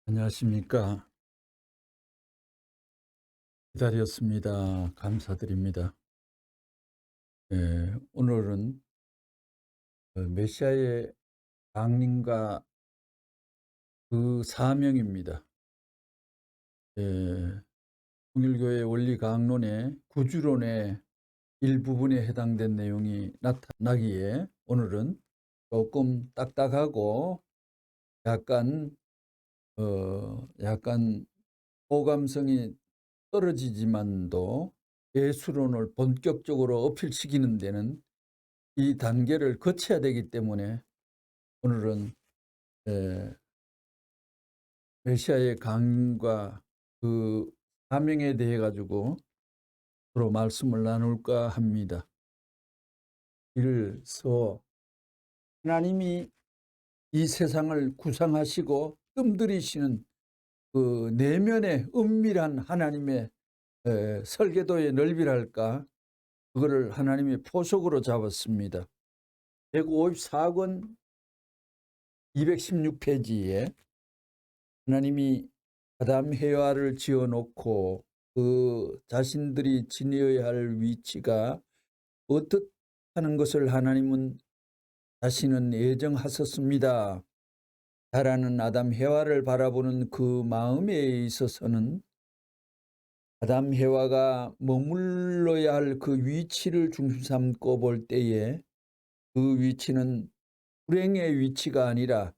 안녕하십니까. 기다렸습니다. 감사드립니다. 오늘은 메시아의 강림과 그 사명입니다. 예, 통일교의 원리 강론의 구주론의 일부분에 해당된 내용이 나타나기에 오늘은 조금 딱딱하고 약간 약간 호감성이 떨어지지만도 예수론을 본격적으로 어필시키는 데는 이 단계를 거쳐야 되기 때문에 오늘은 메시아의 강림과 그 사명에 대해 가지고 서로 말씀을 나눌까 합니다. 이를서 하나님이 이 세상을 구상하시고 뜸들이시는 그 내면의 은밀한 하나님의 설계도의 넓이랄까, 그거를 하나님의 포석으로 잡았습니다. 154권 216페이지에 하나님이 아담 해와를 지어놓고 그 자신들이 지내어야 할 위치가 어떻다는 것을 하나님은 자신은 예정하셨습니다. 자라는 아담 해와를 바라보는 그 마음에 있어서는 아담 해와가 머물러야 할 그 위치를 중심 삼고 볼 때에 그 위치는 불행의 위치가 아니라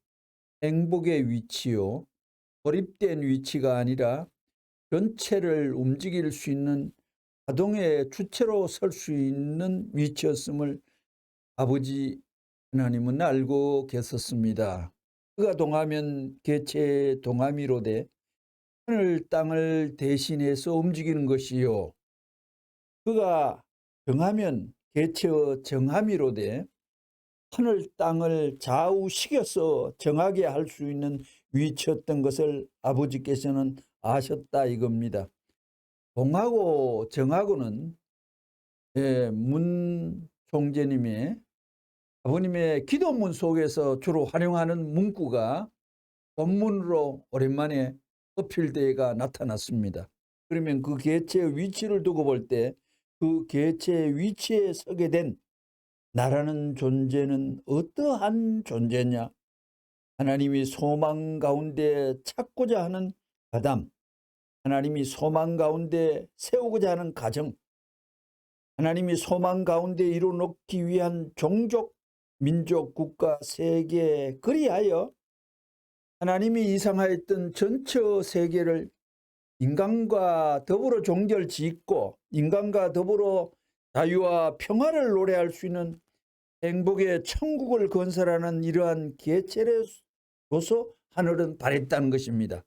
행복의 위치요, 고립된 위치가 아니라 전체를 움직일 수 있는 자동의 주체로 설 수 있는 위치였음을 아버지 하나님은 알고 계셨습니다. 그가 동하면 개체의 동함이로되 하늘 땅을 대신해서 움직이는 것이요, 그가 정하면 개체의 정함이로되 하늘 땅을 좌우시켜서 정하게 할 수 있는 위치였던 것을 아버지께서는 아셨다 이겁니다. 동하고 정하고는 문 총재님의 아버님의 기도문 속에서 주로 활용하는 문구가 본문으로 오랜만에 어필대가 나타났습니다. 그러면 그 개체의 위치를 두고 볼 때 그 개체의 위치에 서게 된 나라는 존재는 어떠한 존재냐? 하나님이 소망 가운데 찾고자 하는 아담, 하나님이 소망 가운데 세우고자 하는 가정, 하나님이 소망 가운데 이루어놓기 위한 종족, 민족, 국가, 세계, 그리하여 하나님이 이상하였던 전체 세계를 인간과 더불어 종결 짓고 인간과 더불어 자유와 평화를 노래할 수 있는 행복의 천국을 건설하는 이러한 개체로서 하늘은 바랬다는 것입니다.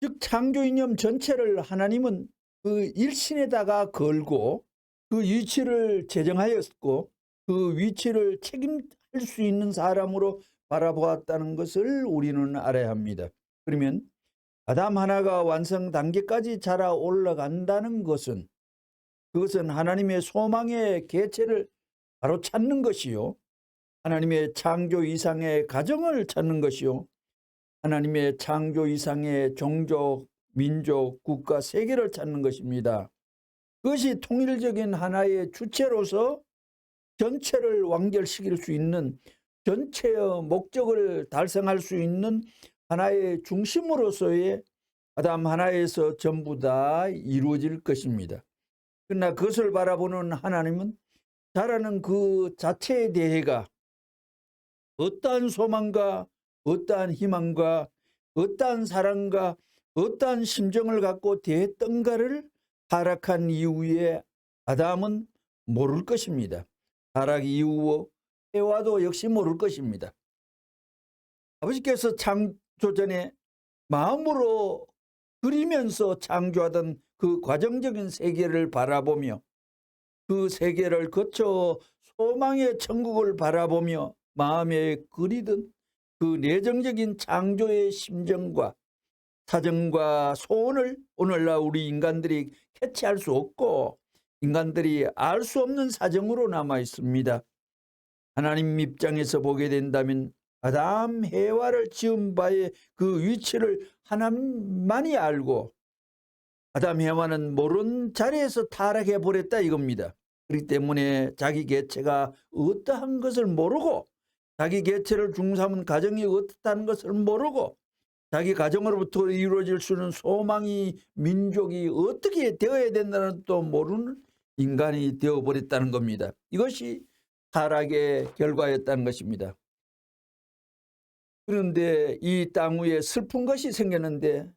즉 창조 이념 전체를 하나님은 그 일신에다가 걸고 그 위치를 제정하였고 그 위치를 책임할 수 있는 사람으로 바라보았다는 것을 우리는 알아야 합니다. 그러면 아담 하나가 완성 단계까지 자라 올라간다는 것은 그것은 하나님의 소망의 개체를 바로 찾는 것이요, 하나님의 창조 이상의 가정을 찾는 것이요, 하나님의 창조 이상의 종족, 민족, 국가, 세계를 찾는 것입니다. 그것이 통일적인 하나의 주체로서 전체를 완결시킬 수 있는, 전체의 목적을 달성할 수 있는 하나의 중심으로서의 아담 하나에서 전부 다 이루어질 것입니다. 그러나 그것을 바라보는 하나님은 자라는 그 자체에 대해가 어떠한 소망과 어떠한 희망과 어떠한 사랑과 어떠한 심정을 갖고 대했던가를 타락한 이후에 아담은 모를 것입니다. 타락 이후 해와도 역시 모를 것입니다. 아버지께서 창조 전에 마음으로 그리면서 창조하던 그 과정적인 세계를 바라보며 그 세계를 거쳐 소망의 천국을 바라보며 마음에 그리던 그 내정적인 창조의 심정과 사정과 소원을 오늘날 우리 인간들이 캐치할 수 없고 인간들이 알 수 없는 사정으로 남아 있습니다. 하나님 입장에서 보게 된다면 아담 해와를 지은 바의 그 위치를 하나님만이 알고 아담 해와는 모른 자리에서 타락해 버렸다 이겁니다. 그렇기 때문에 자기 개체가 어떠한 것을 모르고 자기 개체를 중삼은 가정이 어떻다는 것을 모르고 자기 가정으로부터 이루어질 수 있는 소망이 민족이 어떻게 되어야 된다는 것도 모르는 인간이 되어버렸다는 겁니다. 이것이 타락의 결과였다는 것입니다. 그런데 이 땅 위에 슬픈 것이 생겼는데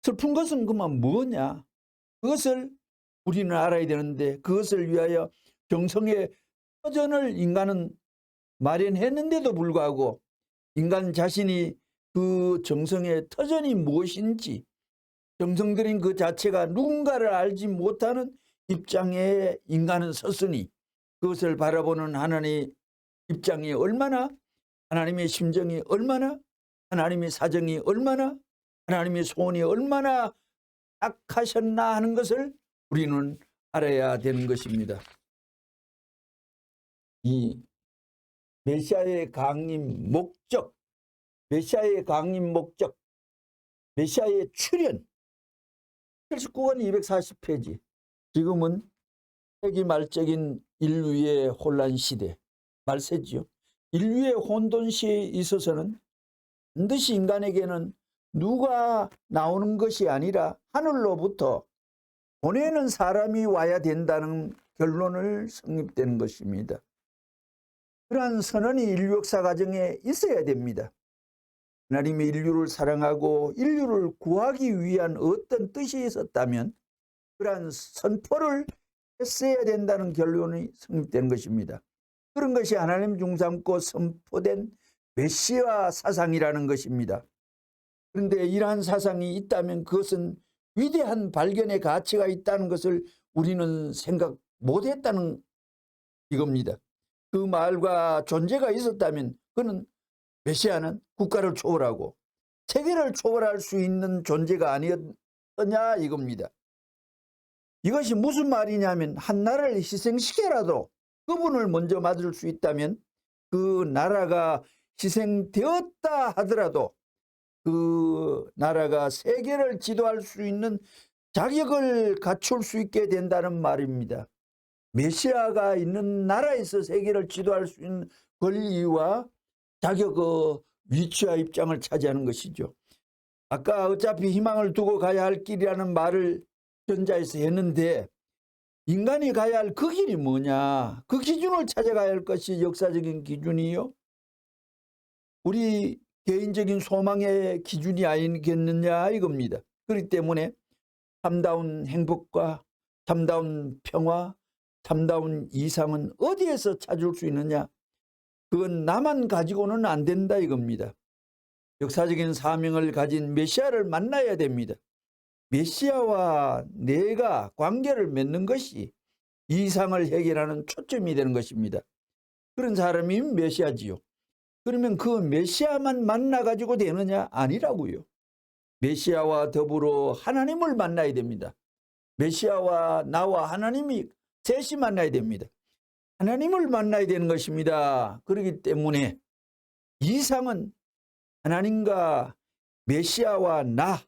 슬픈 것은 그만 뭐냐? 그것을 우리는 알아야 되는데 그것을 위하여 정성의 터전을 인간은 마련했는데도 불구하고 인간 자신이 그 정성의 터전이 무엇인지 정성들인 그 자체가 누군가를 알지 못하는 입장에 인간은 섰으니 그것을 바라보는 하나님의 입장이 얼마나 하나님의 심정이 얼마나 하나님의 사정이 얼마나 하나님의 소원이 얼마나 악하셨나 하는 것을 우리는 알아야 되는 것입니다. 이 메시아의 강림 목적, 메시아의 강림 목적, 메시아의 출현 79권 240페이지. 지금은 세기 말적인 인류의 혼란 시대 말세지요. 인류의 혼돈 시에 있어서는 반드시 인간에게는 누가 나오는 것이 아니라 하늘로부터 보내는 사람이 와야 된다는 결론을 성립되는 것입니다. 그러한 선언이 인류 역사 과정에 있어야 됩니다. 하나님이 인류를 사랑하고 인류를 구하기 위한 어떤 뜻이 있었다면 그러한 선포를 했어야 된다는 결론이 성립되는 것입니다. 그런 것이 하나님 중삼고 선포된 메시아 사상이라는 것입니다. 그런데 이러한 사상이 있다면 그것은 위대한 발견의 가치가 있다는 것을 우리는 생각 못했다는 이겁니다. 그 말과 존재가 있었다면 그는 메시아는 국가를 초월하고 세계를 초월할 수 있는 존재가 아니었느냐 이겁니다. 이것이 무슨 말이냐면 한 나라를 희생시켜라도 그분을 먼저 맞을 수 있다면 그 나라가 희생되었다 하더라도 그 나라가 세계를 지도할 수 있는 자격을 갖출 수 있게 된다는 말입니다. 메시아가 있는 나라에서 세계를 지도할 수 있는 권리와 자격의 위치와 입장을 차지하는 것이죠. 아까 어차피 희망을 두고 가야 할 길이라는 말을 전자에서 했는데 인간이 가야 할 그 길이 뭐냐? 그 기준을 찾아가야 할 것이 역사적인 기준이요. 우리 개인적인 소망의 기준이 아니겠느냐 이겁니다. 그렇기 때문에 참다운 행복과 참다운 평화, 참다운 이상은 어디에서 찾을 수 있느냐? 그건 나만 가지고는 안 된다 이겁니다. 역사적인 사명을 가진 메시아를 만나야 됩니다. 메시아와 내가 관계를 맺는 것이 이상을 해결하는 초점이 되는 것입니다. 그런 사람이 메시아지요. 그러면 그 메시아만 만나가지고 되느냐? 아니라고요. 메시아와 더불어 하나님을 만나야 됩니다. 메시아와 나와 하나님이 셋이 만나야 됩니다. 하나님을 만나야 되는 것입니다. 그렇기 때문에 이상은 하나님과 메시아와 나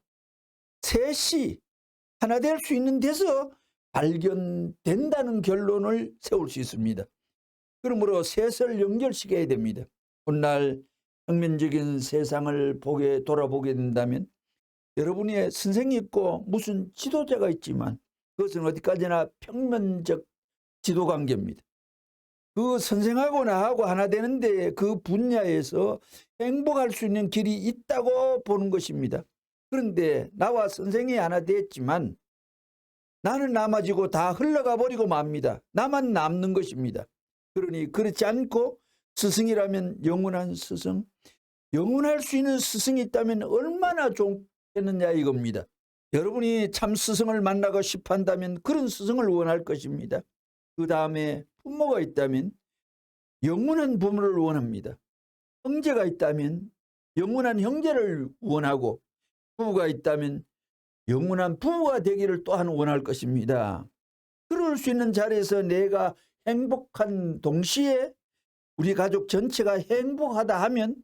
셋이 하나 될 수 있는 데서 발견된다는 결론을 세울 수 있습니다. 그러므로 셋을 연결시켜야 됩니다. 오늘날 평면적인 세상을 돌아보게 된다면 여러분의 선생이 있고 무슨 지도자가 있지만 그것은 어디까지나 평면적 지도관계입니다. 그 선생하고 나하고 하나 되는데 그 분야에서 행복할 수 있는 길이 있다고 보는 것입니다. 그런데 나와 선생이 하나 됐지만 나는 남아지고 다 흘러가 버리고 맙니다. 나만 남는 것입니다. 그러니 그렇지 않고 스승이라면 영원한 스승, 영원할 수 있는 스승이 있다면 얼마나 좋겠느냐 이겁니다. 여러분이 참 스승을 만나고 싶어 한다면 그런 스승을 원할 것입니다. 그 다음에 부모가 있다면 영원한 부모를 원합니다. 형제가 있다면 영원한 형제를 원하고 부부가 있다면 영원한 부부가 되기를 또한 원할 것입니다. 그럴 수 있는 자리에서 내가 행복한 동시에 우리 가족 전체가 행복하다 하면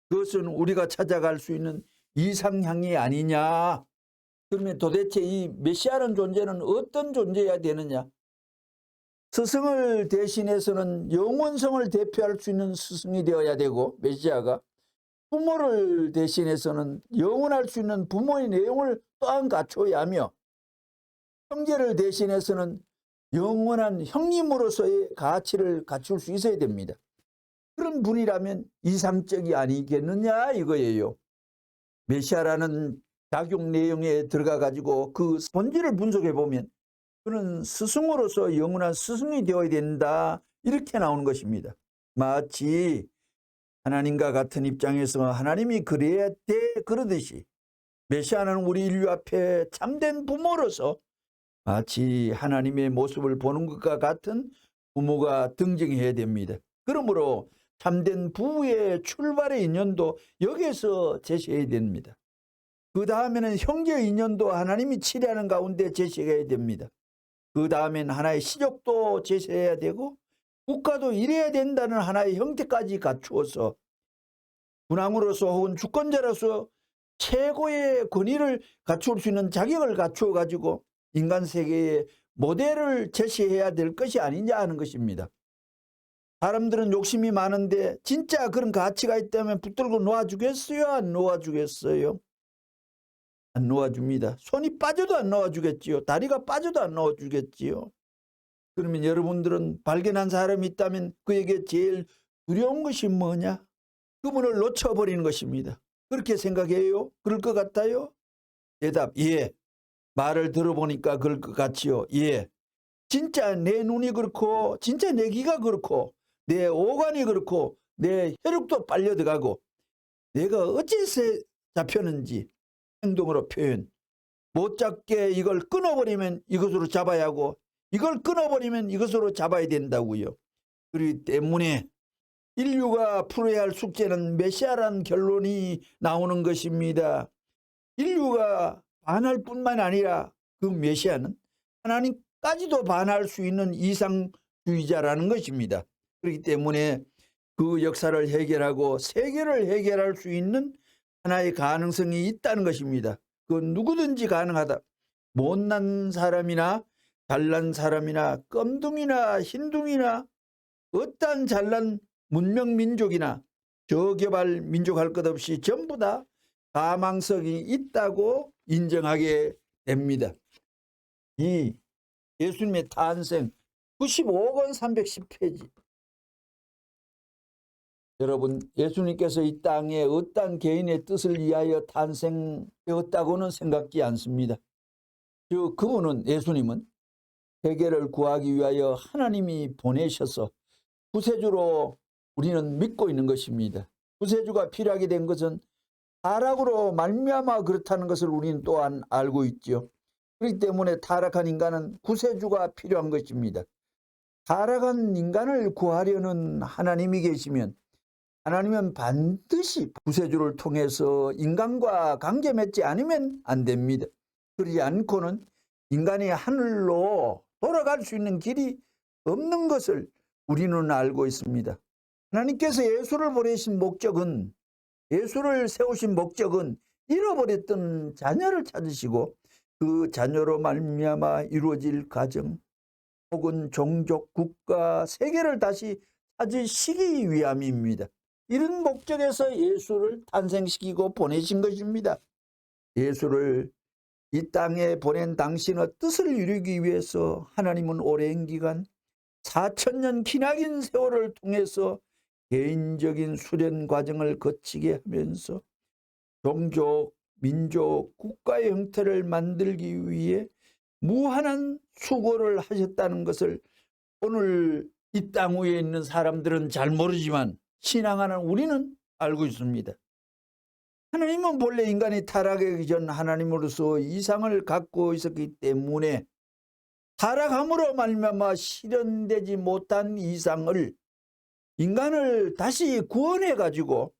그것은 우리가 찾아갈 수 있는 이상향이 아니냐. 그러면 도대체 이 메시아라는 존재는 어떤 존재여야 되느냐? 스승을 대신해서는 영원성을 대표할 수 있는 스승이 되어야 되고, 메시아가 부모를 대신해서는 영원할 수 있는 부모의 내용을 또한 갖춰야 하며, 형제를 대신해서는 영원한 형님으로서의 가치를 갖출 수 있어야 됩니다. 그런 분이라면 이상적이 아니겠느냐 이거예요. 메시아라는 작용 내용에 들어가 가지고 그 본질을 분석해 보면 그는 스승으로서 영원한 스승이 되어야 된다, 이렇게 나오는 것입니다. 마치 하나님과 같은 입장에서 하나님이 그래야 돼 그러듯이 메시아는 우리 인류 앞에 참된 부모로서 마치 하나님의 모습을 보는 것과 같은 부모가 등장해야 됩니다. 그러므로 참된 부부의 출발의 인연도 여기에서 제시해야 됩니다. 그 다음에는 형제의 인연도 하나님이 치리하는 가운데 제시해야 됩니다. 그 다음엔 하나의 시족도 제시해야 되고 국가도 이래야 된다는 하나의 형태까지 갖추어서 군왕으로서 혹은 주권자로서 최고의 권위를 갖출 수 있는 자격을 갖추어 가지고 인간 세계의 모델을 제시해야 될 것이 아니냐 하는 것입니다. 사람들은 욕심이 많은데 진짜 그런 가치가 있다면 붙들고 놓아주겠어요? 안 놓아주겠어요? 안 놓아줍니다. 손이 빠져도 안 놓아주겠지요. 다리가 빠져도 안 놓아주겠지요. 그러면 여러분들은 발견한 사람이 있다면 그에게 제일 두려운 것이 뭐냐? 그분을 놓쳐버리는 것입니다. 그렇게 생각해요? 그럴 것 같아요? 대답, 예. 말을 들어보니까 그럴 것 같지요. 예. 진짜 내 눈이 그렇고 진짜 내 귀가 그렇고 내 오간이 그렇고 내 혈육도 빨려 들어가고 내가 어째서 잡혔는지 행동으로 표현. 못 잡게 이걸 끊어버리면 이것으로 잡아야 하고 이걸 끊어버리면 이것으로 잡아야 된다고요. 그렇기 때문에 인류가 풀어야 할 숙제는 메시아라는 결론이 나오는 것입니다. 인류가 반할 뿐만 아니라 그 메시아는 하나님까지도 반할 수 있는 이상주의자라는 것입니다. 그렇기 때문에 그 역사를 해결하고 세계를 해결할 수 있는 하나의 가능성이 있다는 것입니다. 그 누구든지 가능하다. 못난 사람이나 잘난 사람이나 껌둥이나 흰둥이나 어떠한 잘난 문명민족이나 저개발 민족 할 것 없이 전부 다 가망성이 있다고 인정하게 됩니다. 이 예수님의 탄생 95권 310페이지. 여러분, 예수님께서 이 땅에 어떤 개인의 뜻을 위하여 탄생되었다고는 생각지 않습니다. 그분은, 예수님은 세계를 구하기 위하여 하나님이 보내셔서 구세주로 우리는 믿고 있는 것입니다. 구세주가 필요하게 된 것은 타락으로 말미암아 그렇다는 것을 우리는 또한 알고 있죠. 그렇기 때문에 타락한 인간은 구세주가 필요한 것입니다. 타락한 인간을 구하려는 하나님이 계시면 하나님은 반드시 구세주를 통해서 인간과 관계 맺지 않으면 안 됩니다. 그러지 않고는 인간이 하늘로 돌아갈 수 있는 길이 없는 것을 우리는 알고 있습니다. 하나님께서 예수를 보내신 목적은, 예수를 세우신 목적은 잃어버렸던 자녀를 찾으시고 그 자녀로 말미암아 이루어질 가정 혹은 종족, 국가, 세계를 다시 찾으시기 위함입니다. 이런 목적에서 예수를 탄생시키고 보내신 것입니다. 예수를 이 땅에 보낸 당신의 뜻을 이루기 위해서 하나님은 오랜 기간 4000년 기나긴 세월을 통해서 개인적인 수련 과정을 거치게 하면서 종족, 민족, 국가의 형태를 만들기 위해 무한한 수고를 하셨다는 것을 오늘 이 땅 위에 있는 사람들은 잘 모르지만 신앙하는 우리는 알고 있습니다. 하나님은 본래 인간이 타락하기 전 하나님으로서 이상을 갖고 있었기 때문에 타락함으로 말미암아 실현되지 못한 이상을 인간을 다시 구원해가지고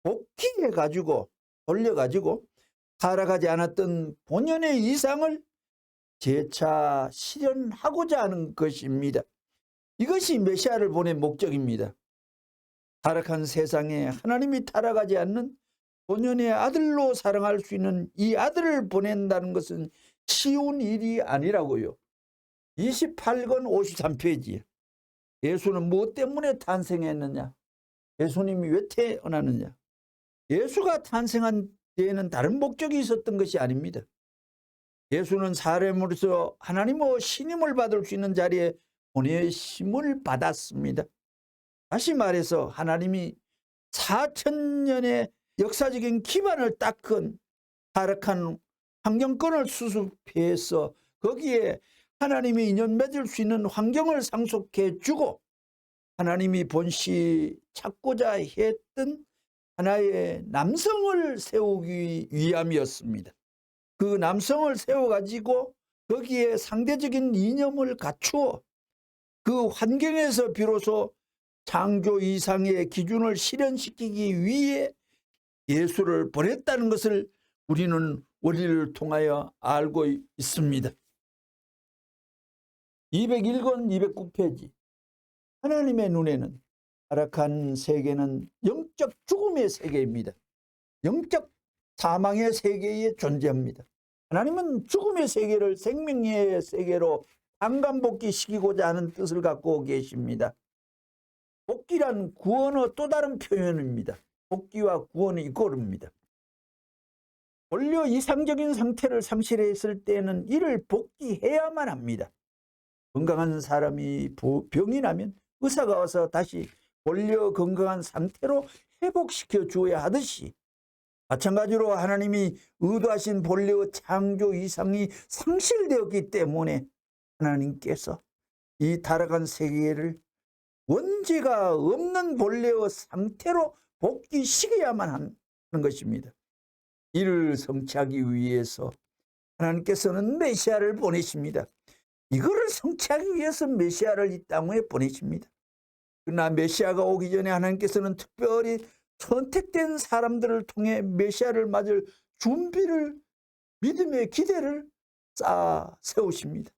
복귀해가지고 돌려가지고 타락하지 않았던 본연의 이상을 재차 실현하고자 하는 것입니다. 이것이 메시아를 보낸 목적입니다. 타락한 세상에 하나님이 타락하지 않는 본연의 아들로 사랑할 수 있는 이 아들을 보낸다는 것은 쉬운 일이 아니라고요. 28권 53페이지. 예수는 무엇 때문에 탄생했느냐? 예수님이 왜 태어나느냐? 예수가 탄생한 데에는 다른 목적이 있었던 것이 아닙니다. 예수는 사람으로서 하나님의 신임을 받을 수 있는 자리에 보내심을 받았습니다. 다시 말해서 하나님이 4,000년의 역사적인 기반을 닦은 타락한 환경권을 수습해서 거기에 하나님이 인연 맺을 수 있는 환경을 상속해 주고 하나님이 본시 찾고자 했던 하나의 남성을 세우기 위함이었습니다. 그 남성을 세워가지고 거기에 상대적인 이념을 갖추어 그 환경에서 비로소 창조 이상의 기준을 실현시키기 위해 예수를 보냈다는 것을 우리는 원리를 통하여 알고 있습니다. 201권 209페이지. 하나님의 눈에는 타락한 세계는 영적 죽음의 세계입니다. 영적 사망의 세계에 존재합니다. 하나님은 죽음의 세계를 생명의 세계로 반감복귀시키고자 하는 뜻을 갖고 계십니다. 복귀란 구원의 또 다른 표현입니다. 복귀와 구원이 이꼬릅니다. 본래 이상적인 상태를 상실했을 때는 이를 복귀해야만 합니다. 건강한 사람이 병이 나면 의사가 와서 다시 본래 건강한 상태로 회복시켜 주어야 하듯이 마찬가지로 하나님이 의도하신 본래의 창조 이상이 상실되었기 때문에 하나님께서 이 타락한 세계를 원죄가 없는 본래의 상태로 복귀시켜야만 하는 것입니다. 이를 성취하기 위해서 하나님께서는 메시아를 보내십니다. 이거를 성취하기 위해서 메시아를 이 땅에 보내십니다. 그러나 메시아가 오기 전에 하나님께서는 특별히 선택된 사람들을 통해 메시아를 맞을 준비를, 믿음의 기대를 쌓아 세우십니다.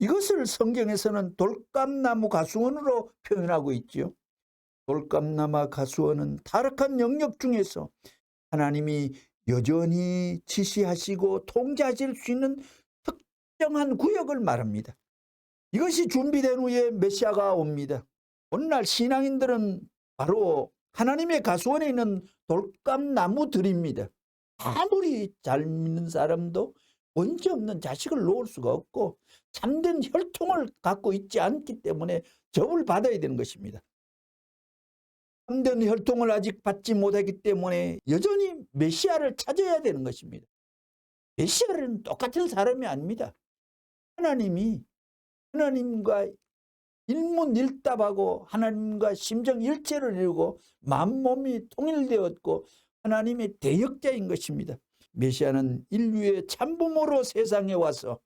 이것을 성경에서는 돌감나무 가수원으로 표현하고 있지요. 돌감나무 가수원은 타락한 영역 중에서 하나님이 여전히 지시하시고 통제하실 수 있는 특정한 구역을 말합니다. 이것이 준비된 후에 메시아가 옵니다. 오늘날 신앙인들은 바로 하나님의 가수원에 있는 돌감나무들입니다. 아무리 잘 믿는 사람도 원죄 없는 자식을 놓을 수가 없고 참된 혈통을 갖고 있지 않기 때문에 접을 받아야 되는 것입니다. 참된 혈통을 아직 받지 못하기 때문에 여전히 메시아를 찾아야 되는 것입니다. 메시아는 똑같은 사람이 아닙니다. 하나님과 일문일답하고 하나님과 심정일체를 이루고 만몸이 통일되었고 하나님의 대역자인 것입니다. 메시아는 인류의 참부모로 세상에 와서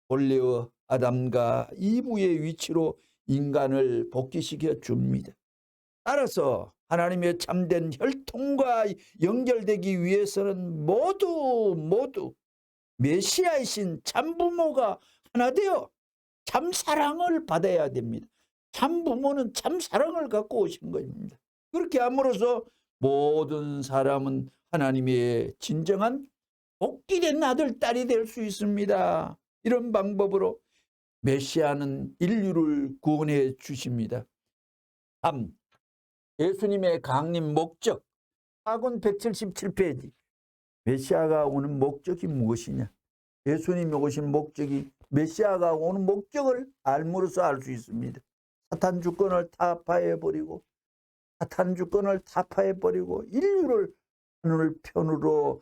본래의 아담과 이브의 위치로 인간을 복귀시켜 줍니다. 따라서 하나님의 참된 혈통과 연결되기 위해서는 모두 메시아이신 참부모가 하나 되어 참사랑을 받아야 됩니다. 참부모는 참사랑을 갖고 오신 것입니다. 그렇게 함으로써 모든 사람은 하나님의 진정한 복귀된 아들, 딸이 될 수 있습니다. 이런 방법으로 메시아는 인류를 구원해 주십니다. 3. 예수님의 강림 목적. 4권 177페이지. 메시아가 오는 목적이 무엇이냐? 예수님이 오신 목적이 메시아가 오는 목적을 알므로써 알 수 있습니다. 사탄 주권을 타파해버리고 인류를 하늘 편으로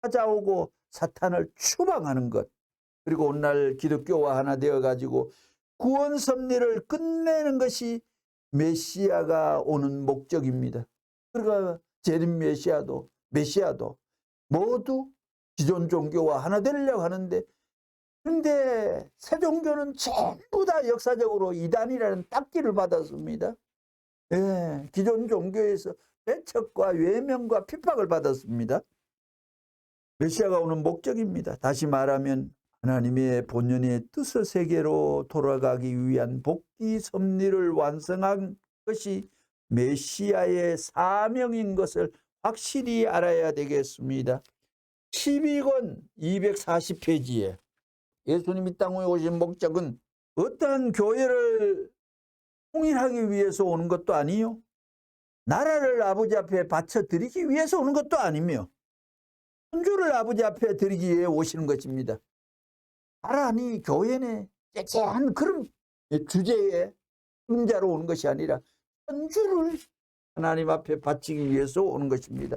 찾아오고 사탄을 추방하는 것, 그리고 오늘날 기독교와 하나 되어가지고 구원 섭리를 끝내는 것이 메시아가 오는 목적입니다. 그러니까 재림 메시아도 모두 기존 종교와 하나 되려고 하는데, 그런데 새 종교는 전부 다 역사적으로 이단이라는 딱지를 받았습니다. 예, 기존 종교에서 배척과 외면과 핍박을 받았습니다. 메시아가 오는 목적입니다. 다시 말하면 하나님의 본연의 뜻의 세계로 돌아가기 위한 복귀 섭리를 완성한 것이 메시아의 사명인 것을 확실히 알아야 되겠습니다. 12권 240페이지에 예수님이 땅에 오신 목적은 어떠한 교회를 통일하기 위해서 오는 것도 아니요, 나라를 아버지 앞에 바쳐드리기 위해서 오는 것도 아니며, 천주를 아버지 앞에 드리기 위해 오시는 것입니다. 나라니 교회네 째째한 그런 주제에 임자로 오는 것이 아니라 천주를 하나님 앞에 바치기 위해서 오는 것입니다.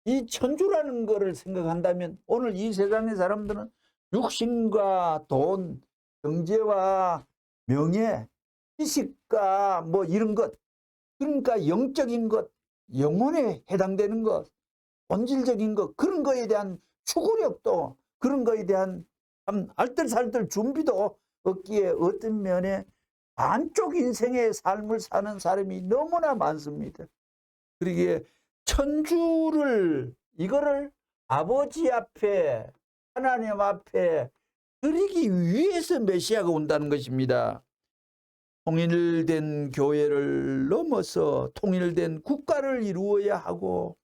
이 천주라는 것을 생각한다면 오늘 이 세상의 사람들은 육신과 돈, 경제와 명예, 지식과 뭐 이런 것, 그러니까 영적인 것, 영혼에 해당되는 것, 본질적인 것, 그런 거에 대한 추구력도, 그런 거에 대한 참 알뜰살뜰 준비도 없기에 어떤 면에 반쪽 인생의 삶을 사는 사람이 너무나 많습니다. 그러기에 천주를, 이거를 아버지 앞에, 하나님 앞에 드리기 위해서 메시아가 온다는 것입니다. 통일된 교회를 넘어서 통일된 국가를 이루어야 하고,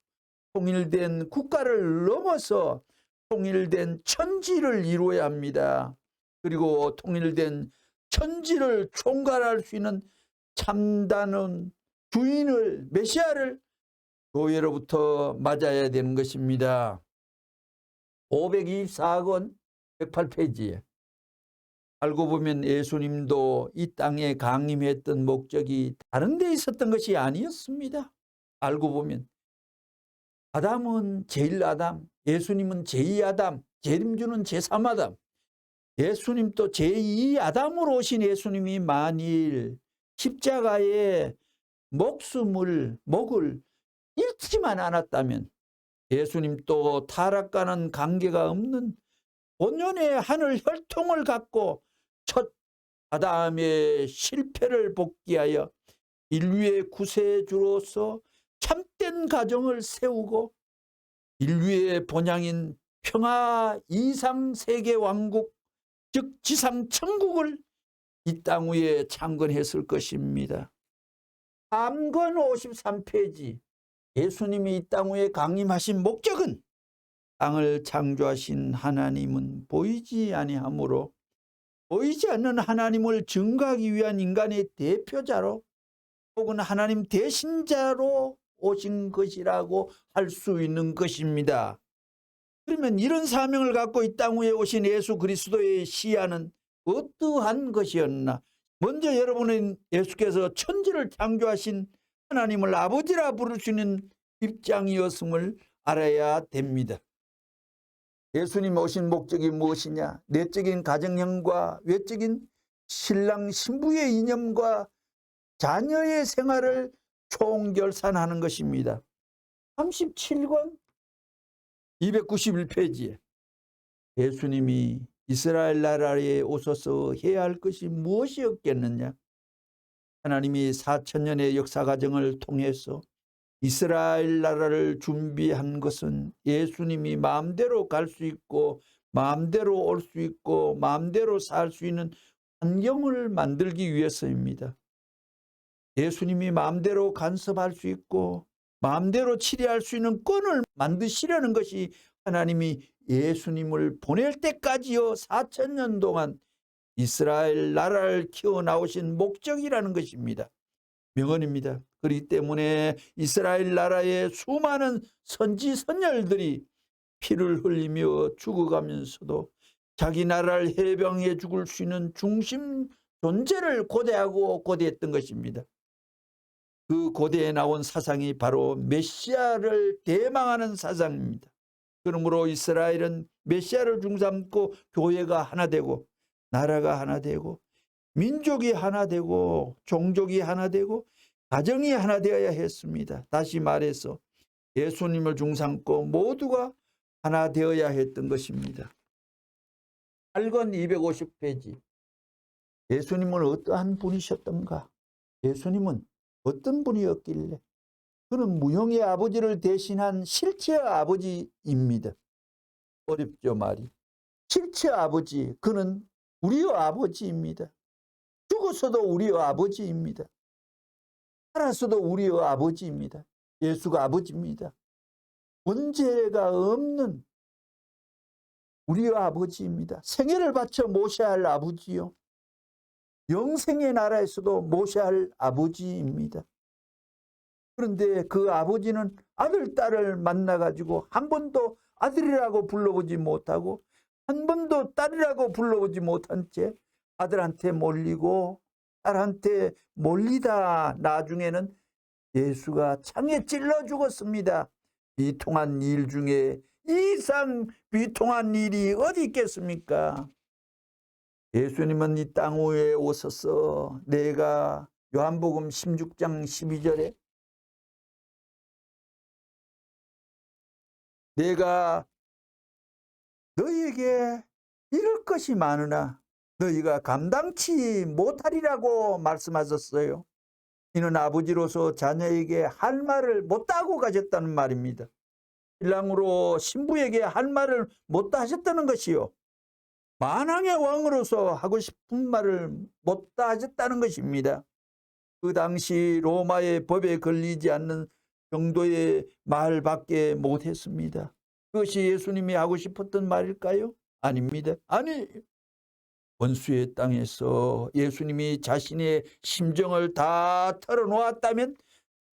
통일된 국가를 넘어서 통일된 천지를 이루어야 합니다. 그리고 통일된 천지를 총괄할 수 있는 참다운 주인을, 메시아를 교회로부터 맞아야 되는 것입니다. 524권 108페이지에 알고 보면 예수님도 이 땅에 강림했던 목적이 다른 데 있었던 것이 아니었습니다. 알고 보면 아담은 제1아담, 예수님은 제2아담, 재림주는 제3아담, 예수님 또 제2아담으로 오신 예수님이 만일 십자가에 목을 잃지만 않았다면 예수님 또 타락과는 관계가 없는 본연의 하늘 혈통을 갖고 첫 아담의 실패를 복귀하여 인류의 구세주로서 참된 가정을 세우고 인류의 본향인 평화 이상 세계 왕국, 즉 지상 천국을 이 땅 위에 창건했을 것입니다. 3권 53페이지 예수님이 이 땅 위에 강림하신 목적은 땅을 창조하신 하나님은 보이지 아니하므로 보이지 않는 하나님을 증거하기 위한 인간의 대표자로 혹은 하나님 대신자로 오신 것이라고 할 수 있는 것입니다. 그러면 이런 사명을 갖고 이 땅 위에 오신 예수 그리스도의 시야는 어떠한 것이었나? 먼저 여러분은 예수께서 천지를 창조하신 하나님을 아버지라 부를 수 있는 입장이었음을 알아야 됩니다. 예수님 오신 목적이 무엇이냐? 내적인 가정형과 외적인 신랑 신부의 이념과 자녀의 생활을 총결산하는 것입니다. 37권 291페이지에 예수님이 이스라엘 나라에 오셔서 해야 할 것이 무엇이었겠느냐? 하나님이 4000년의 역사 과정을 통해서 이스라엘 나라를 준비한 것은 예수님이 마음대로 갈 수 있고 마음대로 올 수 있고 마음대로 살 수 있는 환경을 만들기 위해서입니다. 예수님이 마음대로 간섭할 수 있고 마음대로 치료할 수 있는 권을 만드시려는 것이 하나님이 예수님을 보낼 때까지요 4000년 동안 이스라엘 나라를 키워나오신 목적이라는 것입니다. 명언입니다. 그렇기 때문에 이스라엘 나라의 수많은 선지 선열들이 피를 흘리며 죽어가면서도 자기 나라를 해방해 죽을 수 있는 중심 존재를 고대하고 고대했던 것입니다. 그 고대에 나온 사상이 바로 메시아를 대망하는 사상입니다. 그러므로 이스라엘은 메시아를 중삼고 교회가 하나 되고 나라가 하나 되고 민족이 하나 되고 종족이 하나 되고 가정이 하나 되어야 했습니다. 다시 말해서 예수님을 중삼고 모두가 하나 되어야 했던 것입니다. 8권 250페이지 예수님은 어떠한 분이셨던가? 예수님은 어떤 분이었길래? 그는 무형의 아버지를 대신한 실체의 아버지입니다. 어렵죠 말이. 실체의 아버지, 그는 우리의 아버지입니다. 죽어서도 우리의 아버지입니다. 살았어도 우리의 아버지입니다. 예수가 아버지입니다. 문제가 없는 우리의 아버지입니다. 생애를 바쳐 모셔야 할 아버지요. 영생의 나라에서도 모셔야 할 아버지입니다. 그런데 그 아버지는 아들, 딸을 만나가지고 한 번도 아들이라고 불러보지 못하고 한 번도 딸이라고 불러보지 못한 채 아들한테 몰리고 딸한테 몰리다 나중에는 예수가 창에 찔러 죽었습니다. 비통한 일 중에 이상 비통한 일이 어디 있겠습니까? 예수님은 이 땅 위에 오셔서 내가 요한복음 16장 12절에 내가 너희에게 이럴 것이 많으나 너희가 감당치 못하리라고 말씀하셨어요. 이는 아버지로서 자녀에게 할 말을 못다 하고 가셨다는 말입니다. 신랑으로 신부에게 할 말을 못다 하셨다는 것이요. 만왕의 왕으로서 하고 싶은 말을 못다 하셨다는 것입니다. 그 당시 로마의 법에 걸리지 않는 정도의 말밖에 못했습니다. 그것이 예수님이 하고 싶었던 말일까요? 아닙니다. 아니, 원수의 땅에서 예수님이 자신의 심정을 다 털어놓았다면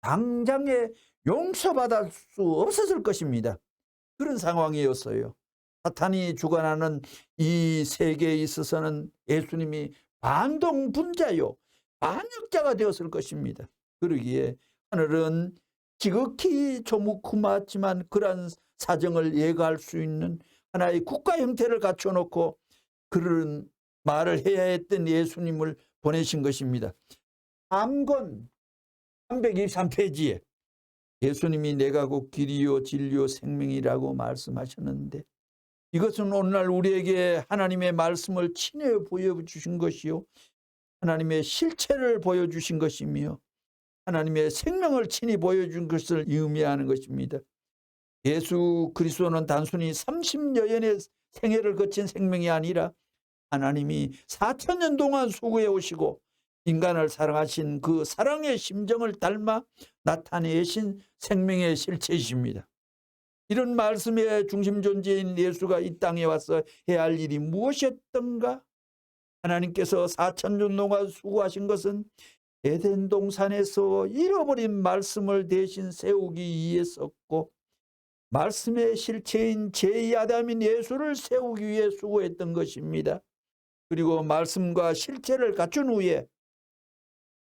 당장에 용서받을 수 없었을 것입니다. 그런 상황이었어요. 사탄이 주관하는 이 세계에 있어서는 예수님이 반동분자요, 반역자가 되었을 것입니다. 그러기에 하늘은 지극히 조무크마지만 그러한 사정을 예가할 수 있는 하나의 국가 형태를 갖춰놓고 그런 말을 해야 했던 예수님을 보내신 것입니다. 암권 323페이지에 예수님이 내가 곧 길이요 진리요 생명이라고 말씀하셨는데 이것은 오늘날 우리에게 하나님의 말씀을 친히 보여주신 것이요, 하나님의 실체를 보여주신 것이며 하나님의 생명을 친히 보여준 것을 의미하는 것입니다. 예수 그리스도는 단순히 30여년의 생애를 거친 생명이 아니라 하나님이 4000년 동안 수고해 오시고 인간을 사랑하신 그 사랑의 심정을 닮아 나타내신 생명의 실체이십니다. 이런 말씀의 중심 존재인 예수가 이 땅에 와서 해야 할 일이 무엇이었던가? 하나님께서 4000년 동안 수고하신 것은 에덴 동산에서 잃어버린 말씀을 대신 세우기 위해서였고 말씀의 실체인 제2아담인 예수를 세우기 위해 수고했던 것입니다. 그리고 말씀과 실체를 갖춘 후에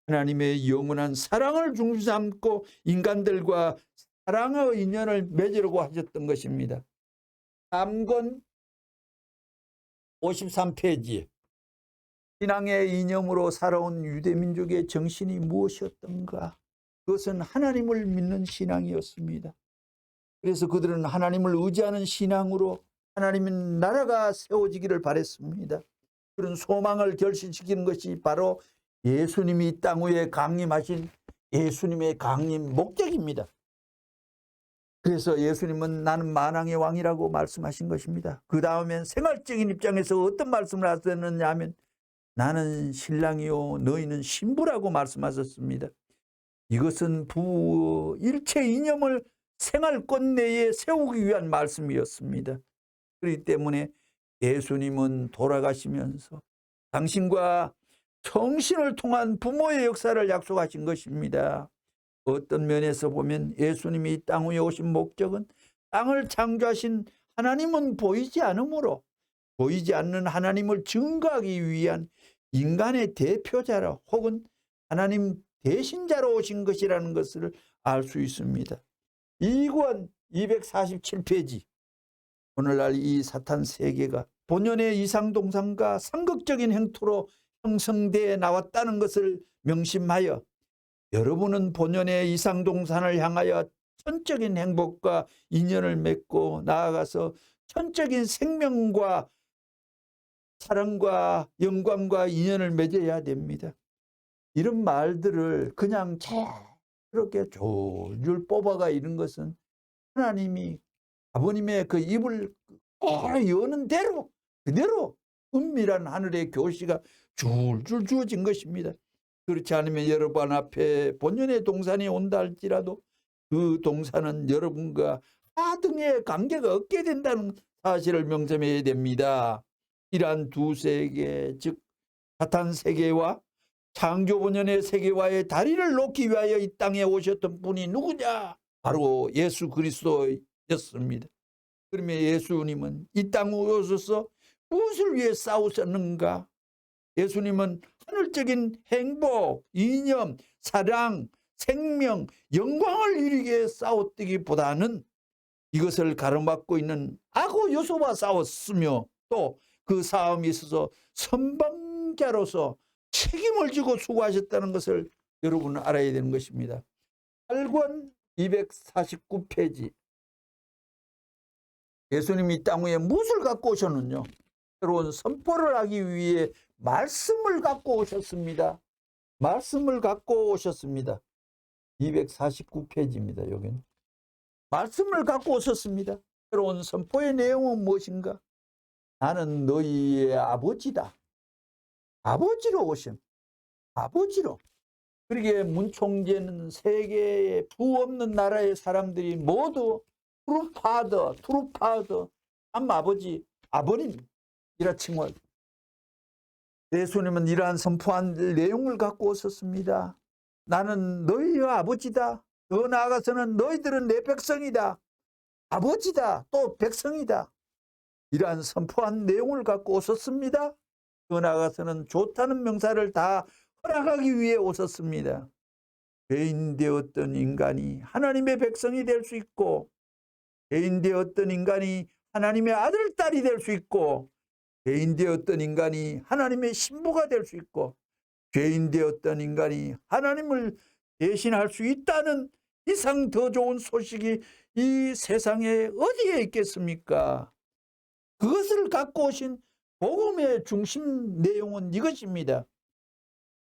하나님의 영원한 사랑을 중심 삼고 인간들과 사랑의 인연을 맺으려고 하셨던 것입니다. 잠건 53페이지에 신앙의 이념으로 살아온 유대민족의 정신이 무엇이었던가? 그것은 하나님을 믿는 신앙이었습니다. 그래서 그들은 하나님을 의지하는 신앙으로 하나님의 나라가 세워지기를 바랬습니다. 그런 소망을 결실시키는 것이 바로 예수님이 이 땅 위에 강림하신 예수님의 강림 목적입니다. 그래서 예수님은 나는 만왕의 왕이라고 말씀하신 것입니다. 그 다음엔 생활적인 입장에서 어떤 말씀을 하셨느냐 하면 나는 신랑이요 너희는 신부라고 말씀하셨습니다. 이것은 부부 일체 이념을 생활권 내에 세우기 위한 말씀이었습니다. 그렇기 때문에 예수님은 돌아가시면서 당신과 성신을 통한 부모의 역사를 약속하신 것입니다. 어떤 면에서 보면 예수님이 이 땅 위에 오신 목적은 땅을 창조하신 하나님은 보이지 않으므로 보이지 않는 하나님을 증거하기 위한 인간의 대표자로 혹은 하나님 대신자로 오신 것이라는 것을 알 수 있습니다. 2권 247페이지 오늘날 이 사탄 세계가 본연의 이상동산과 상극적인 행토로 형성되어 나왔다는 것을 명심하여 여러분은 본연의 이상동산을 향하여 천적인 행복과 인연을 맺고 나아가서 천적인 생명과 사랑과 영광과 인연을 맺어야 됩니다. 이런 말들을 그냥 이렇게 졸졸 뽑아가 이런 것은 하나님이 아버님의 그 입을 여는 대로 그대로 은밀한 하늘의 교시가 줄줄 주어진 것입니다. 그렇지 않으면 여러분 앞에 본연의 동산이 온다 할지라도 그 동산은 여러분과 하등의 관계가 없게 된다는 사실을 명심해야 됩니다. 이러한 두 세계, 즉 사탄 세계와 창조 본연의 세계와의 다리를 놓기 위하여 이 땅에 오셨던 분이 누구냐? 바로 예수 그리스도였습니다. 그러면 예수님은 이 땅에 오셔서 무엇을 위해 싸우셨는가? 예수님은 하늘적인 행복, 이념, 사랑, 생명, 영광을 이루기에 싸웠다기보다는 이것을 가로막고 있는 악의 요소와 싸웠으며 또 그 싸움에 있어서 선방자로서 책임을 지고 수고하셨다는 것을 여러분은 알아야 되는 것입니다. 8권 249페이지. 예수님이 이 땅 위에 무엇을 갖고 오셨느냐? 새로운 선포를 하기 위해 말씀을 갖고 오셨습니다. 말씀을 갖고 오셨습니다. 249페이지입니다. 여기는 말씀을 갖고 오셨습니다. 새로운 선포의 내용은 무엇인가? 나는 너희의 아버지다. 아버지로 오신, 아버지로. 그러기에 문총재는 세계에 부 없는 나라의 사람들이 모두 트루파더, 참 아버지, 아버님 이라 칭을. 예수님은 이러한 선포한 내용을 갖고 오셨습니다. 나는 너희의 아버지다. 더 나아가서는 너희들은 내 백성이다. 아버지다. 또 백성이다. 이러한 선포한 내용을 갖고 오셨습니다. 더 나아가서는 좋다는 명사를 다 허락하기 위해 오셨습니다. 죄인 되었던 인간이 하나님의 백성이 될 수 있고, 죄인 되었던 인간이 하나님의 아들, 딸이 될 수 있고, 죄인 되었던 인간이 하나님의 신부가 될 수 있고, 죄인 되었던 인간이 하나님을 대신할 수 있다는 이상 더 좋은 소식이 이 세상에 어디에 있겠습니까? 그것을 갖고 오신 복음의 중심 내용은 이것입니다.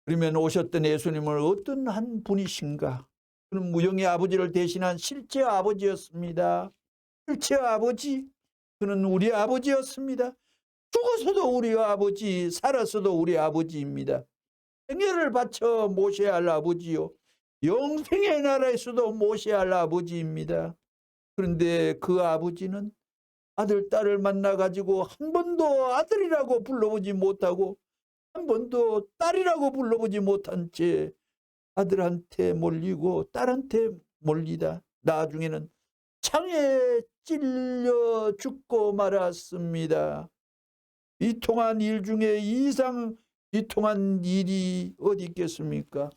그러면 오셨던 예수님은 어떤 한 분이신가? 그는 무형의 아버지를 대신한 실제 아버지였습니다. 실제 아버지, 그는 우리 아버지였습니다. 죽어서도 우리 아버지, 살아서도 우리 아버지입니다. 생애를 바쳐 모셔야 할 아버지요, 영생의 나라에서도 모셔야 할 아버지입니다. 그런데 그 아버지는 아들, 딸을 만나가지고 한 번도 아들이라고 불러보지 못하고 한 번도 딸이라고 불러보지 못한 채 아들한테 몰리고 딸한테 몰리다 나중에는 창에 찔려 죽고 말았습니다. 비통한 일 중에 이상 비통한 일이 어디 있겠습니까?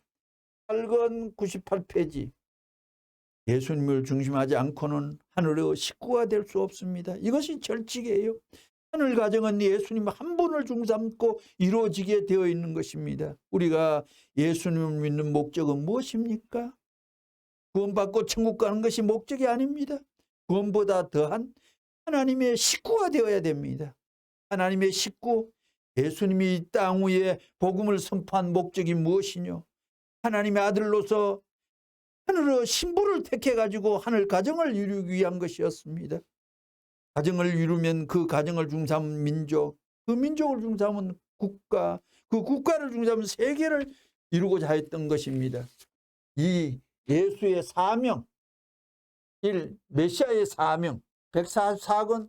8권 98페이지. 예수님을 중심하지 않고는 하늘의 식구가 될 수 없습니다. 이것이 절칙이에요. 하늘 가정은 예수님 한 분을 중삼고 이루어지게 되어 있는 것입니다. 우리가 예수님을 믿는 목적은 무엇입니까? 구원받고 천국 가는 것이 목적이 아닙니다. 구원보다 더한 하나님의 식구가 되어야 됩니다. 하나님의 식구, 예수님이 이 땅 위에 복음을 선포한 목적이 무엇이뇨? 하나님의 아들로서 하늘의 신부를 택해가지고 하늘 가정을 이루기 위한 것이었습니다. 가정을 이루면 그 가정을 중삼은 민족, 그 민족을 중삼은 국가, 그 국가를 중삼은 세계를 이루고자 했던 것입니다. 이 예수의 사명, 메시아의 사명, 144권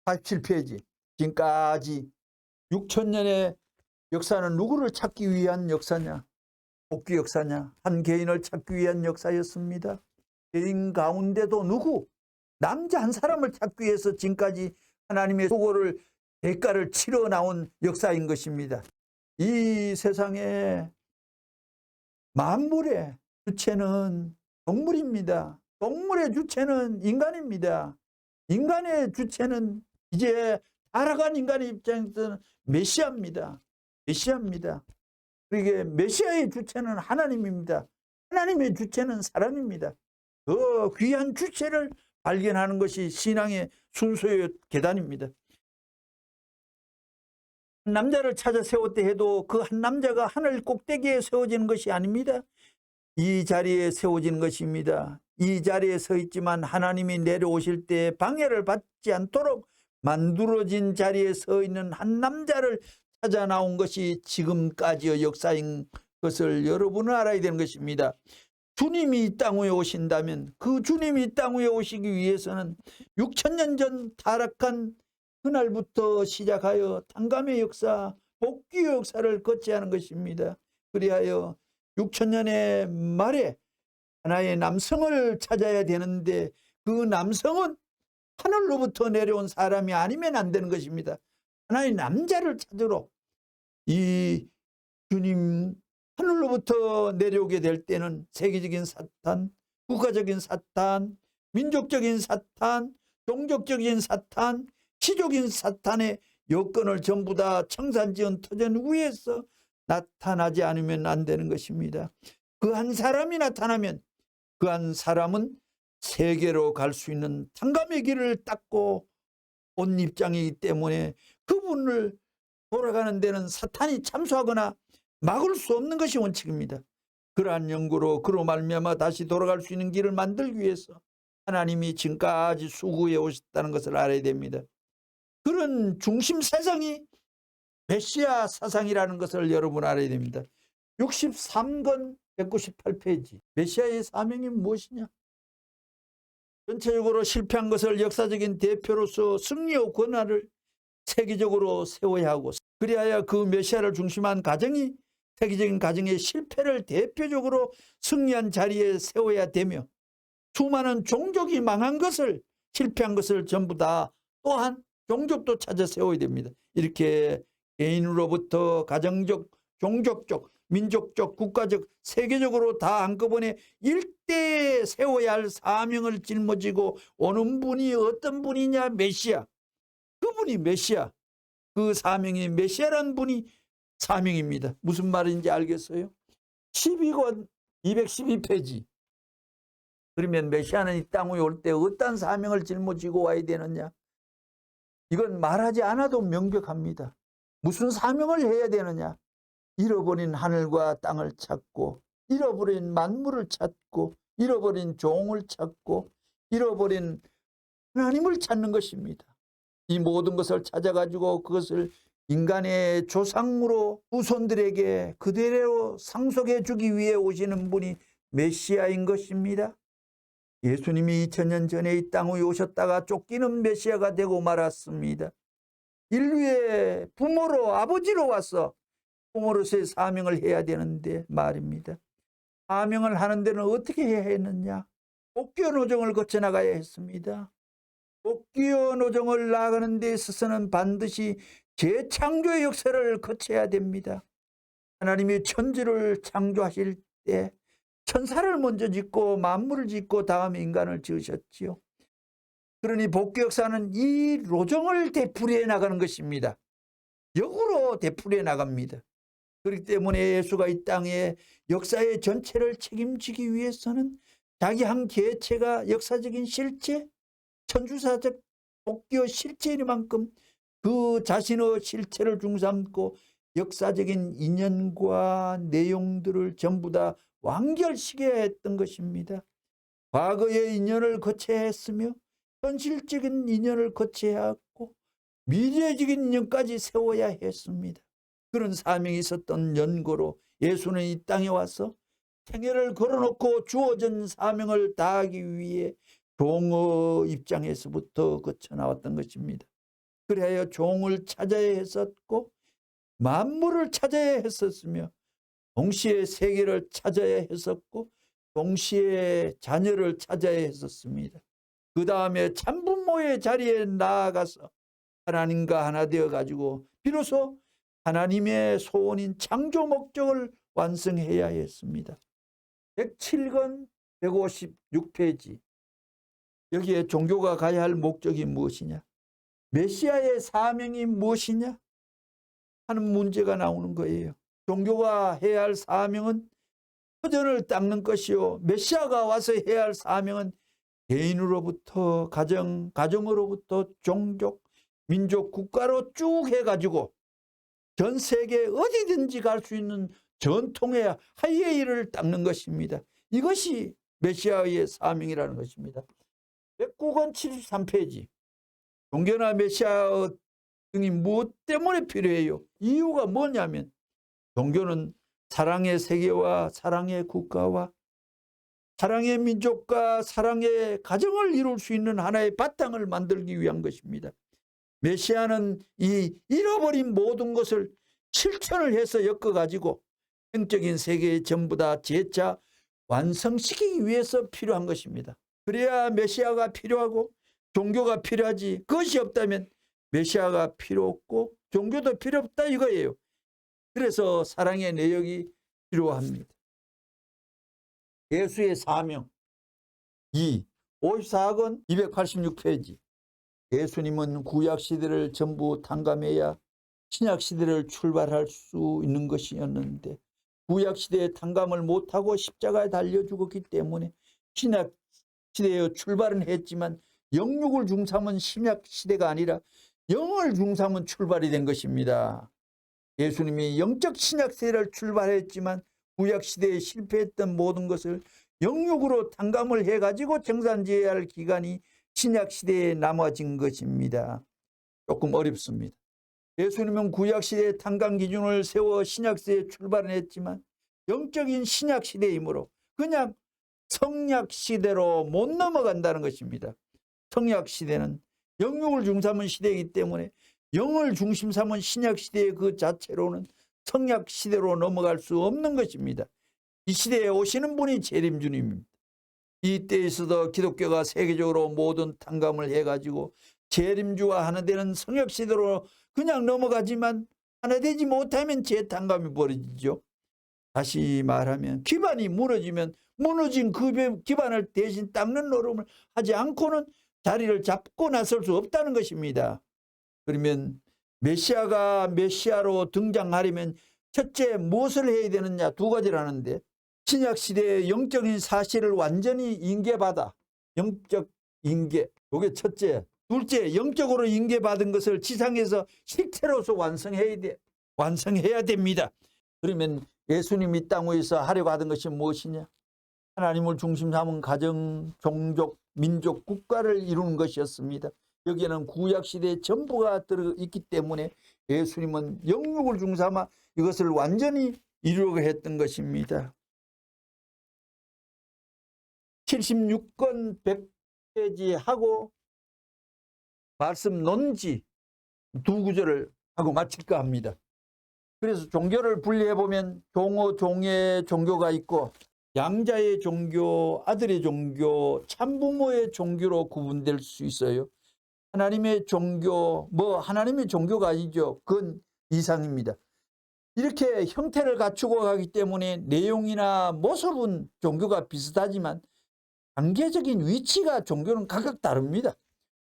47페이지. 지금까지 6,000년의 역사는 누구를 찾기 위한 역사냐? 복귀 역사냐? 한 개인을 찾기 위한 역사였습니다. 개인 가운데도 누구? 남자 한 사람을 찾기 위해서 지금까지 하나님의 수고를 대가를 치러 나온 역사인 것입니다. 이 세상에 만물의 주체는 동물입니다. 동물의 주체는 인간입니다. 인간의 주체는 이제 살아간 인간의 입장에서는 메시아입니다. 메시아입니다. 그러기에 메시아의 주체는 하나님입니다. 하나님의 주체는 사람입니다. 그 귀한 주체를 발견하는 것이 신앙의 순서의 계단입니다. 한 남자를 찾아 세웠다 해도 그 한 남자가 하늘 꼭대기에 세워지는 것이 아닙니다. 이 자리에 세워지는 것입니다. 이 자리에 서 있지만 하나님이 내려오실 때 방해를 받지 않도록 만들어진 자리에 서 있는 한 남자를 찾아 나온 것이 지금까지의 역사인 것을 여러분은 알아야 되는 것입니다. 주님이 이 땅 위에 오신다면 그 주님이 이 땅 위에 오시기 위해서는 6,000년 전 타락한 그날부터 시작하여 탕감의 역사, 복귀의 역사를 거쳐야 하는 것입니다. 그리하여 6,000년의 말에 하나의 남성을 찾아야 되는데 그 남성은 하늘로부터 내려온 사람이 아니면 안 되는 것입니다. 하나의 남자를 찾으러 이 주님 하늘로부터 내려오게 될 때는 세계적인 사탄, 국가적인 사탄, 민족적인 사탄, 종족적인 사탄, 시족인 사탄의 여건을 전부 다 청산지은 터전 위에서 나타나지 않으면 안 되는 것입니다. 그 한 사람이 나타나면 그 한 사람은 세계로 갈 수 있는 탕감의 길을 닦고 온 입장이기 때문에 그분을 돌아가는 데는 사탄이 참수하거나 막을 수 없는 것이 원칙입니다. 그러한 연구로 그로 말미암아 다시 돌아갈 수 있는 길을 만들기 위해서 하나님이 지금까지 수고해 오셨다는 것을 알아야 됩니다. 그런 중심 사상이 메시아 사상이라는 것을 여러분 알아야 됩니다. 63권 198페이지 메시아의 사명이 무엇이냐? 전체적으로 실패한 것을 역사적인 대표로서 승리의 권한을 세계적으로 세워야 하고 그리하여 그 메시아를 중심한 가정이 세계적인 가정의 실패를 대표적으로 승리한 자리에 세워야 되며 수많은 종족이 망한 것을 실패한 것을 전부 다 또한 종족도 찾아 세워야 됩니다. 이렇게 개인으로부터 가정적, 종족적, 민족적, 국가적, 세계적으로 다 한꺼번에 일대에 세워야 할 사명을 짊어지고 오는 분이 어떤 분이냐? 메시아. 그분이 메시아. 그 사명이 메시아라는 분이 사명입니다. 무슨 말인지 알겠어요? 12권 212페이지. 그러면 메시아는 이 땅 위에 올 때 어떤 사명을 짊어지고 와야 되느냐? 이건 말하지 않아도 명백합니다. 무슨 사명을 해야 되느냐? 잃어버린 하늘과 땅을 찾고 잃어버린 만물을 찾고 잃어버린 종을 찾고 잃어버린 하나님을 찾는 것입니다. 이 모든 것을 찾아가지고 그것을 인간의 조상으로 후손들에게 그대로 상속해 주기 위해 오시는 분이 메시아인 것입니다. 예수님이 2000년 전에 이 땅 위에 오셨다가 쫓기는 메시아가 되고 말았습니다. 인류의 부모로 아버지로 와서 부모로서의 사명을 해야 되는데 말입니다. 사명을 하는 데는 어떻게 해야 했느냐? 복귀의 노정을 거쳐 나가야 했습니다. 복귀의 노정을 나가는 데 있어서는 반드시 재창조의 역사를 거쳐야 됩니다. 하나님이 천지를 창조하실 때 천사를 먼저 짓고 만물을 짓고 다음에 인간을 지으셨지요. 그러니 복귀 역사는 이 로정을 되풀이해 나가는 것입니다. 역으로 되풀이해 나갑니다. 그렇기 때문에 예수가 이 땅에 역사의 전체를 책임지기 위해서는 자기 한 개체가 역사적인 실체, 천주사적 복귀의 실체이만큼 그 자신의 실체를 중삼고 역사적인 인연과 내용들을 전부 다 완결시켜야 했던 것입니다. 과거의 인연을 거쳐야 했으며 현실적인 인연을 거쳐야 했고 미래적인 인연까지 세워야 했습니다. 그런 사명이 있었던 연고로 예수는 이 땅에 와서 생애를 걸어놓고 주어진 사명을 다하기 위해 종의 입장에서부터 거쳐 나왔던 것입니다. 그래야 종을 찾아야 했었고 만물을 찾아야 했었으며 동시에 세계를 찾아야 했었고 동시에 자녀를 찾아야 했었습니다. 그 다음에 참부모의 자리에 나아가서 하나님과 하나 되어 가지고 비로소 하나님의 소원인 창조 목적을 완성해야 했습니다. 107권 156페이지. 여기에 종교가 가야 할 목적이 무엇이냐? 메시아의 사명이 무엇이냐? 하는 문제가 나오는 거예요. 종교가 해야 할 사명은 터전을 닦는 것이요. 메시아가 와서 해야 할 사명은 개인으로부터 가정, 가정으로부터 종족, 민족, 국가로 쭉 해가지고 전 세계 어디든지 갈 수 있는 전통의 하이웨이를 닦는 것입니다. 이것이 메시아의 사명이라는 것입니다. 109권 73페이지. 종교나 메시아의 등이 무엇 때문에 필요해요? 이유가 뭐냐면 종교는 사랑의 세계와 사랑의 국가와 사랑의 민족과 사랑의 가정을 이룰 수 있는 하나의 바탕을 만들기 위한 것입니다. 메시아는 이 잃어버린 모든 것을 실천을 해서 엮어가지고 영적인 세계에 전부 다 재차 완성시키기 위해서 필요한 것입니다. 그래야 메시아가 필요하고 종교가 필요하지, 그것이 없다면 메시아가 필요 없고 종교도 필요 없다 이거예요. 그래서 사랑의 내역이 필요합니다. 예수의 사명 2 54권 286페이지. 예수님은 구약시대를 전부 탕감해야 신약시대를 출발할 수 있는 것이었는데 구약시대에 탕감을 못하고 십자가에 달려 죽었기 때문에 신약시대에 출발은 했지만 영육을 중삼은 신약시대가 아니라 영을 중삼은 출발이 된 것입니다. 예수님이 영적 신약시대를 출발했지만 구약시대에 실패했던 모든 것을 영육으로 탕감을 해가지고 정산지어야 할 기간이 신약시대에 남아진 것입니다. 조금 어렵습니다. 예수님은 구약시대의 탕감 기준을 세워 신약시대에 출발을 했지만 영적인 신약시대이므로 그냥 성약시대로 못 넘어간다는 것입니다. 성약시대는 영육을 중삼은 시대이기 때문에 영을 중심 삼은 신약시대의 그 자체로는 성약시대로 넘어갈 수 없는 것입니다. 이 시대에 오시는 분이 재림주님입니다. 이 때에서도 기독교가 세계적으로 모든 탕감을 해가지고 재림주와 하나 되는 성약시대로 그냥 넘어가지만 하나 되지 못하면 재탕감이 벌어지죠. 다시 말하면 기반이 무너지면 무너진 그 기반을 대신 닦는 노름을 하지 않고는 자리를 잡고 나설 수 없다는 것입니다. 그러면 메시아가 메시아로 등장하려면 첫째 무엇을 해야 되느냐, 두 가지라는데 신약시대의 영적인 사실을 완전히 인계받아 영적 인계, 이게 첫째. 둘째, 영적으로 인계받은 것을 지상에서 실체로서 완성해야 됩니다. 그러면 예수님이 땅 위에서 하려고 하던 것이 무엇이냐? 하나님을 중심 삼은 가정, 종족, 민족, 국가를 이루는 것이었습니다. 여기에는 구약시대의 전부가 들어있기 때문에 예수님은 영육을 중삼아 이것을 완전히 이루려고 했던 것입니다. 76권 100페이지 하고 말씀 논지 두 구절을 하고 마칠까 합니다. 그래서 종교를 분리해보면 종어, 종의 종교가 있고 양자의 종교, 아들의 종교, 참부모의 종교로 구분될 수 있어요. 하나님의 종교, 하나님의 종교가 아니죠. 그건 이상입니다. 이렇게 형태를 갖추고 가기 때문에 내용이나 모습은 종교가 비슷하지만 관계적인 위치가 종교는 각각 다릅니다.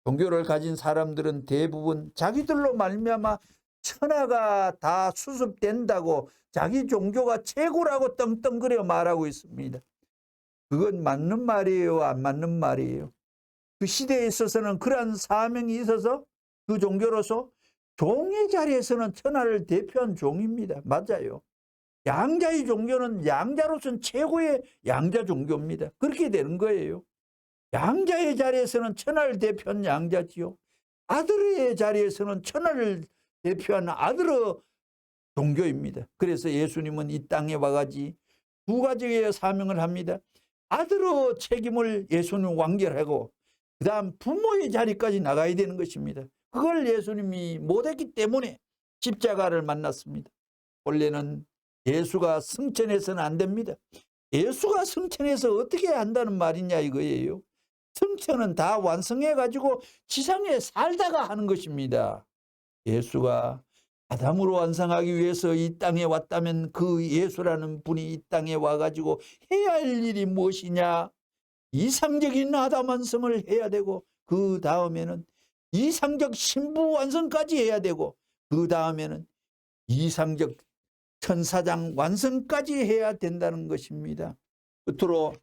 종교를 가진 사람들은 대부분 자기들로 말미암아 천하가 다 수습된다고 자기 종교가 최고라고 떵떵거려 말하고 있습니다. 그건 맞는 말이에요, 안 맞는 말이에요? 그 시대에 있어서는 그러한 사명이 있어서 그 종교로서 종의 자리에서는 천하를 대표한 종입니다. 맞아요. 양자의 종교는 양자로서는 최고의 양자 종교입니다. 그렇게 되는 거예요. 양자의 자리에서는 천하를 대표한 양자지요. 아들의 자리에서는 천하를 대표한 아들의 종교입니다. 그래서 예수님은 이 땅에 와가지 두 가지의 사명을 합니다. 아들의 책임을 예수님 완결하고 그 다음 부모의 자리까지 나가야 되는 것입니다. 그걸 예수님이 못했기 때문에 십자가를 만났습니다. 원래는 예수가 승천해서는 안 됩니다. 예수가 승천해서 어떻게 한다는 말이냐 이거예요. 승천은 다 완성해가지고 지상에 살다가 하는 것입니다. 예수가 아담으로 완성하기 위해서 이 땅에 왔다면 그 예수라는 분이 이 땅에 와가지고 해야 할 일이 무엇이냐? 이상적인 아담 완성을 해야 되고 그 다음에는 이상적 신부 완성까지 해야 되고 그 다음에는 이상적 천사장 완성까지 해야 된다는 것입니다. 끝으로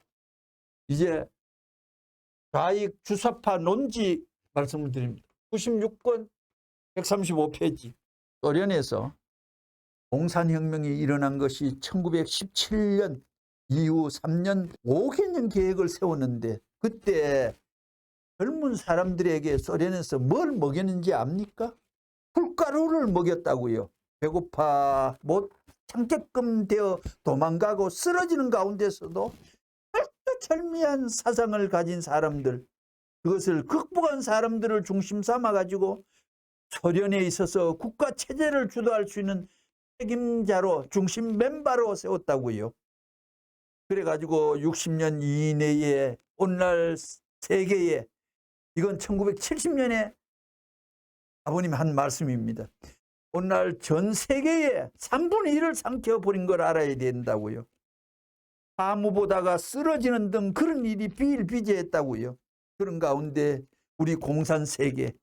이제 좌익 주사파 논지 말씀을 드립니다. 96권 135페이지. 소련에서 공산혁명이 일어난 것이 1917년 이후 3년 5개년 계획을 세웠는데 그때 젊은 사람들에게 소련에서 뭘 먹였는지 압니까? 굴가루를 먹였다고요. 배고파 못 참게끔 되어 도망가고 쓰러지는 가운데서도 철두철미한 사상을 가진 사람들, 그것을 극복한 사람들을 중심 삼아 가지고 소련에 있어서 국가 체제를 주도할 수 있는 책임자로 중심 멤버로 세웠다고요. 그래가지고 60년 이내에 오늘날 세계에, 이건 1970년에 아버님 한 말씀입니다. 오늘날 전 세계에 3분의 1을 삼켜버린 걸 알아야 된다고요. 사무보다가 쓰러지는 등 그런 일이 비일비재했다고요. 그런 가운데 우리 공산세계,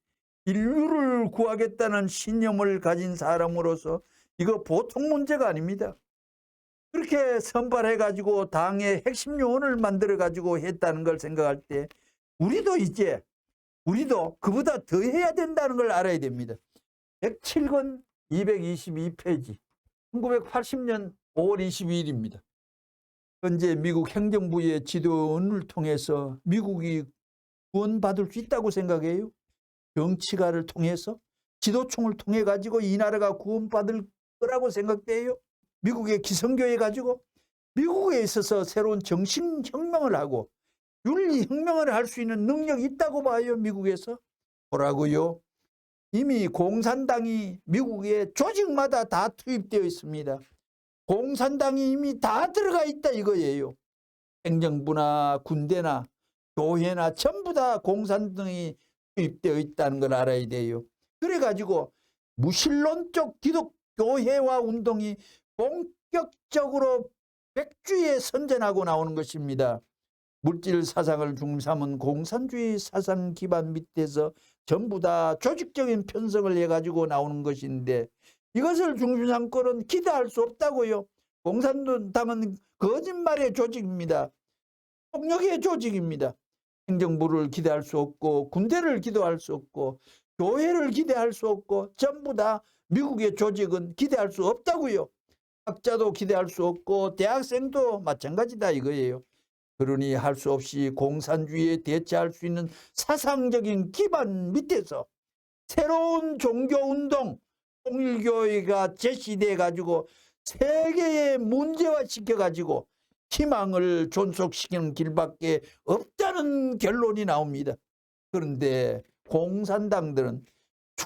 인류를 구하겠다는 신념을 가진 사람으로서 이거 보통 문제가 아닙니다. 그렇게 선발해가지고 당의 핵심 요원을 만들어가지고 했다는 걸 생각할 때 우리도 그보다 더 해야 된다는 걸 알아야 됩니다. 107권 222페이지 1980년 5월 22일입니다. 현재 미국 행정부의 지도원을 통해서 미국이 구원받을 수 있다고 생각해요? 정치가를 통해서, 지도층을 통해 가지고 이 나라가 구원받을 거라고 생각돼요? 미국의 기성교회 가지고 미국에 있어서 새로운 정신혁명을 하고 윤리혁명을 할 수 있는 능력이 있다고 봐요. 미국에서. 뭐라고요? 이미 공산당이 미국의 조직마다 다 투입되어 있습니다. 공산당이 이미 다 들어가 있다 이거예요. 행정부나 군대나 교회나 전부 다 공산당이 투입되어 있다는 걸 알아야 돼요. 그래가지고 무신론적 기독교회와 운동이 본격적으로 백주에 선전하고 나오는 것입니다. 물질 사상을 중심 삼은 공산주의 사상 기반 밑에서 전부 다 조직적인 편성을 해가지고 나오는 것인데, 이것을 중심 삼고는 기대할 수 없다고요. 공산당은 거짓말의 조직입니다. 폭력의 조직입니다. 행정부를 기대할 수 없고, 군대를 기대할 수 없고, 교회를 기대할 수 없고, 전부 다 미국의 조직은 기대할 수 없다고요. 학자도 기대할 수 없고 대학생도 마찬가지다 이거예요. 그러니 할 수 없이 공산주의에 대처할 수 있는 사상적인 기반 밑에서 새로운 종교운동, 통일교회가 제시돼 가지고 세계에 문제화시켜 가지고 희망을 존속시키는 길밖에 없다는 결론이 나옵니다. 그런데 공산당들은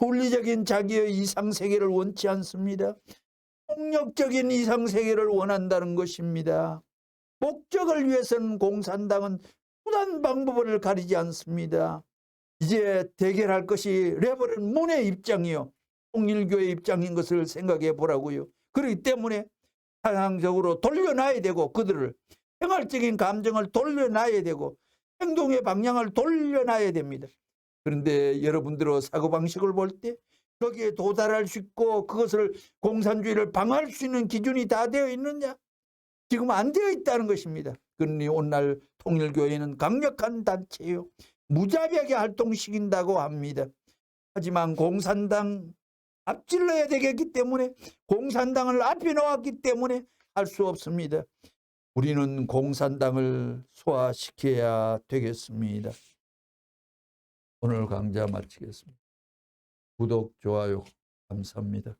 윤리적인 자기의 이상세계를 원치 않습니다. 폭력적인 이상세계를 원한다는 것입니다. 목적을 위해서는 공산당은 수단 방법을 가리지 않습니다. 이제 대결할 것이 레버런 문의 입장이요, 통일교의 입장인 것을 생각해 보라고요. 그렇기 때문에 상황적으로 돌려놔야 되고, 그들을 생활적인 감정을 돌려놔야 되고, 행동의 방향을 돌려놔야 됩니다. 그런데 여러분들의 사고방식을 볼 때 거기에 도달할 수 있고 그것을 공산주의를 방어할 수 있는 기준이 다 되어 있느냐? 지금 안 되어 있다는 것입니다. 그러니 오늘날 통일교회는 강력한 단체요, 무자비하게 활동시킨다고 합니다. 하지만 공산당 앞질러야 되겠기 때문에, 공산당을 앞에 놓았기 때문에 할 수 없습니다. 우리는 공산당을 소화시켜야 되겠습니다. 오늘 강좌 마치겠습니다. 구독, 좋아요 감사합니다.